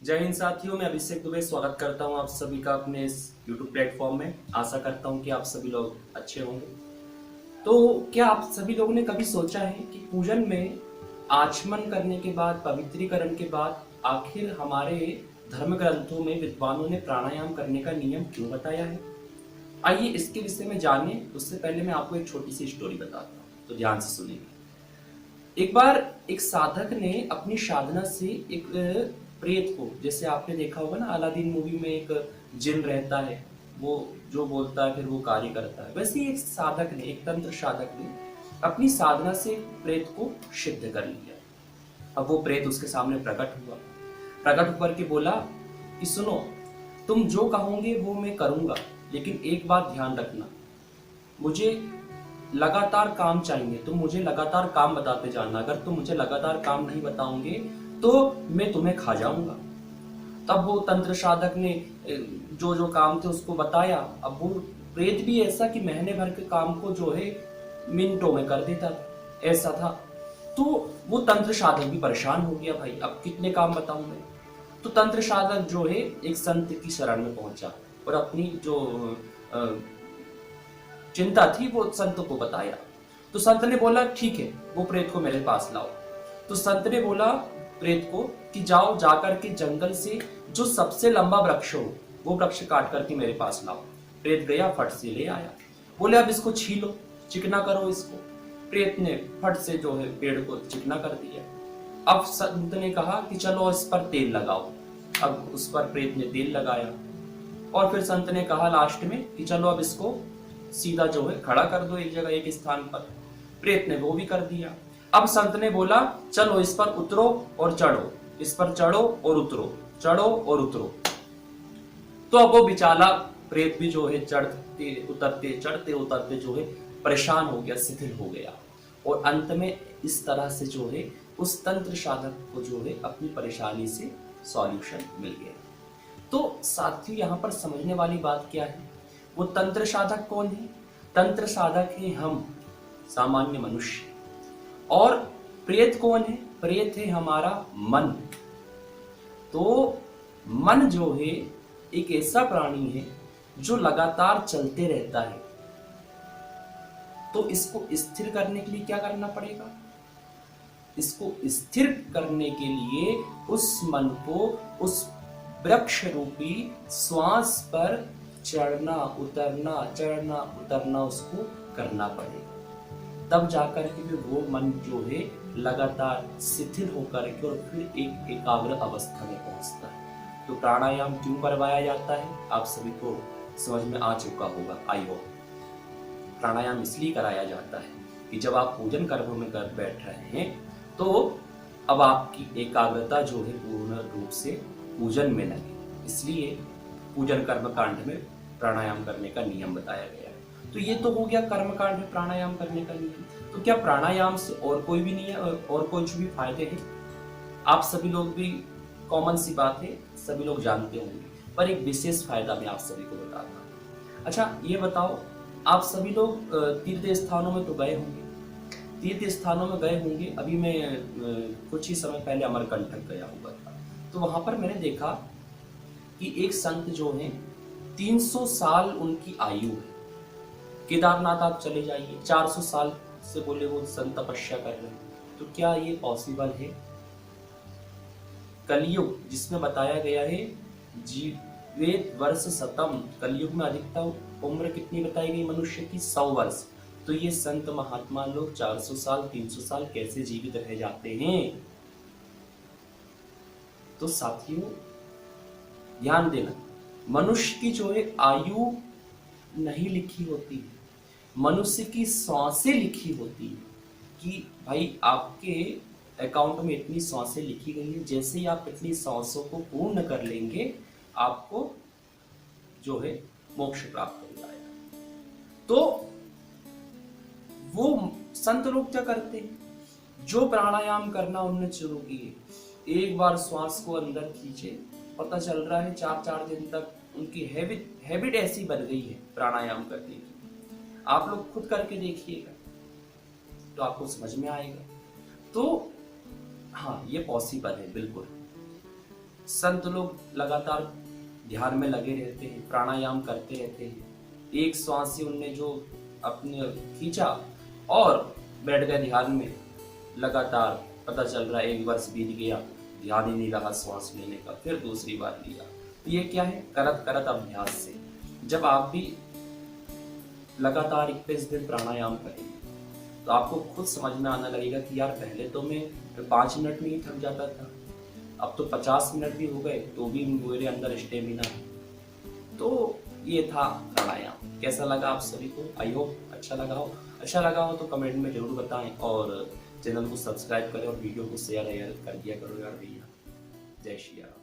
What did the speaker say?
जय हिंद साथियों, मैं अभिषेक दुबे स्वागत करता हूं आप सभी का अपने इस YouTube प्लेटफॉर्म में। आशा करता हूं कि आप सभी लोग अच्छे होंगे। तो क्या आप सभी लोगों ने कभी सोचा है कि पूजन में आचमन करने के बाद, पवित्रीकरण के बाद आखिर हमारे धर्म ग्रंथों में विद्वानों ने प्राणायाम करने का नियम क्यों बताया है? आइए इसके विषय में जाने। उससे पहले मैं आपको एक छोटी सी स्टोरी बताता हूँ, तो ध्यान से सुनिए। एक बार एक साधक ने अपनी साधना से एक प्रेत को, जैसे आपने देखा होगा ना अलादीन मूवी में एक जिन रहता है, वो जो बोलता है फिर वो कार्य करता है, वैसे ही एक साधक ने, एक तंत्र साधक ने अपनी साधना से एक प्रेत को सिद्ध कर लिया। अब वो प्रेत उसके सामने प्रकट हुआ। प्रकट होकर के बोला कि सुनो, तुम जो कहोगे वो मैं करूंगा, लेकिन एक बात ध्यान रखना, मुझे लगातार काम चाहिए। तुम मुझे लगातार काम बताते जाना। अगर तुम मुझे लगातार काम नहीं बताओगे तो मैं तुम्हें खा जाऊंगा। तब वो तंत्र साधक ने जो जो काम थे उसको बताया। अब वो प्रेत भी ऐसा कि महीने भर के काम को जो है मिनटों में कर देता था, ऐसा था। तो वो तंत्र साधक भी परेशान हो गया, भाई अब कितने काम बताऊं मैं। तो तंत्र साधक जो है एक संत की शरण में पहुंचा और अपनी जो अ, चिंता थी वो संत को बताया। तो संत ने बोला ठीक है, वो प्रेत को मेरे पास लाओ। तो संत ने बोला प्रेत को कि जाओ, जाकर के जंगल से जो सबसे लंबा वृक्ष हो वो वृक्ष काट करके मेरे पास लाओ। प्रेत गया, फट से ले आया। बोले अब इसको छीलो, चिकना करो इसको। प्रेत ने फट से जो है पेड़ को चिकना कर दिया। अब संत ने कहा कि चलो इस पर तेल लगाओ। अब उस पर प्रेत ने तेल लगाया और फिर संत ने कहा लास्ट में कि चलो अब इसको सीधा जो है खड़ा कर दो एक जगह, एक स्थान पर। प्रेत ने वो भी कर दिया। अब संत ने बोला चलो इस पर उतरो और चढ़ो, इस पर चढ़ो और उतरो, चढ़ो और उतरो। तो अब वो बेचारा प्रेत भी जो है चढ़ते उतरते, चढ़ते उतरते जो है परेशान हो गया, शिथिल हो गया। और अंत में इस तरह से जो है उस तंत्र साधक को जो है अपनी परेशानी से सॉल्यूशन मिल गया। तो साथियों, यहाँ पर समझने वाली बात क्या है? वो तंत्र साधक कौन है? तंत्र साधक है हम सामान्य मनुष्य। और प्रेत कौन है? प्रेत है हमारा मन। तो मन जो है एक ऐसा प्राणी है जो लगातार चलते रहता है। तो इसको स्थिर करने के लिए क्या करना पड़ेगा? इसको स्थिर करने के लिए उस मन को उस वृक्ष रूपी श्वास पर चढ़ना उतरना उसको करना पड़ेगा। तब जाकर के भी वो मन जो है लगातार शिथिल होकर के और फिर एक एकाग्र अवस्था में पहुंचता है। तो प्राणायाम क्यों करवाया जाता है आप सभी को समझ में आ चुका होगा, आई होप। प्राणायाम इसलिए कराया जाता है कि जब आप पूजन कर्म में कर बैठ रहे हैं तो अब आपकी एकाग्रता जो है पूर्ण रूप से पूजन में लगे। इसलिए पूजन कर्म कांड में प्राणायाम करने का नियम बताया गया है। तो ये तो हो गया कर्म कांड में प्राणायाम करने का नियम। तो क्या प्राणायाम से और कोई भी नियम और कुछ भी फायदे हैं? आप सभी लोग भी, कॉमन सी बात है, सभी लोग जानते होंगे, पर एक विशेष फायदा मैं आप सभी को बताता हूँ। अच्छा ये बताओ, आप सभी लोग तीर्थ स्थानों में तो गए होंगे, तीर्थ स्थानों में गए होंगे। अभी मैं कुछ ही समय पहले अमरकंटक गया हुआ था। तो वहां पर मैंने देखा कि एक संत जो है 300 साल उनकी आयु है। केदारनाथ आप चले जाइए, 400 साल से बोले वो संत तपस्या कर रहे हैं। तो क्या ये पॉसिबल है? कलयुग जिसमें बताया गया है जीवेत वर्ष शतम, कलयुग में अधिकतम उम्र कितनी बताई गई मनुष्य की? 100 वर्ष। तो ये संत महात्मा लोग 400 साल 300 साल कैसे जीवित रह जाते हैं? तो साथियों ध्यान देना, मनुष्य की जो है आयु नहीं लिखी होती है, मनुष्य की सांसें लिखी होती है कि भाई आपके अकाउंट में इतनी सांसें लिखी गई है, जैसे ही आप इतनी सांसों को पूर्ण कर लेंगे आपको जो है मोक्ष प्राप्त हो जाएगा। तो वो संत लोग क्या करते हैं? जो प्राणायाम करना उन्होंने शुरू किए, एक बार श्वास को अंदर खींचे, पता चल रहा है 4-4 दिन तक उनकी हैबिट ऐसी बन गई है प्राणायाम करने की। आप लोग खुद करके देखिएगा तो आपको समझ में आएगा। तो हाँ, ये पॉसिबल है बिल्कुल। संत लोग लगातार ध्यान में लगे रहते हैं, प्राणायाम करते रहते हैं। एक श्वास से उनने जो अपने खींचा और बैठ गए ध्यान में। लगातार पता चल रहा है 1 वर्ष बीत गया, ध्यान ही नहीं रहा श्वास लेने का, फिर दूसरी बार लिया। तो ये क्या है? करत करत अभ्यास से। जब आप भी लगातार 21 दिन प्राणायाम करेंगे तो आपको खुद समझ में आने लगेगा कि यार पहले तो मैं 5 मिनट में ही थक जाता था, अब तो 50 मिनट भी हो गए तो भी मेरे अंदर स्टेमिना है। तो ये था प्राणायाम। कैसा लगा आप सभी को? आई होप अच्छा लगा हो। अच्छा लगा हो तो कमेंट में जरूर बताएं और चैनल को सब्सक्राइब करें और वीडियो को शेयर कर दिया करो यार भैया। जय श्री राम।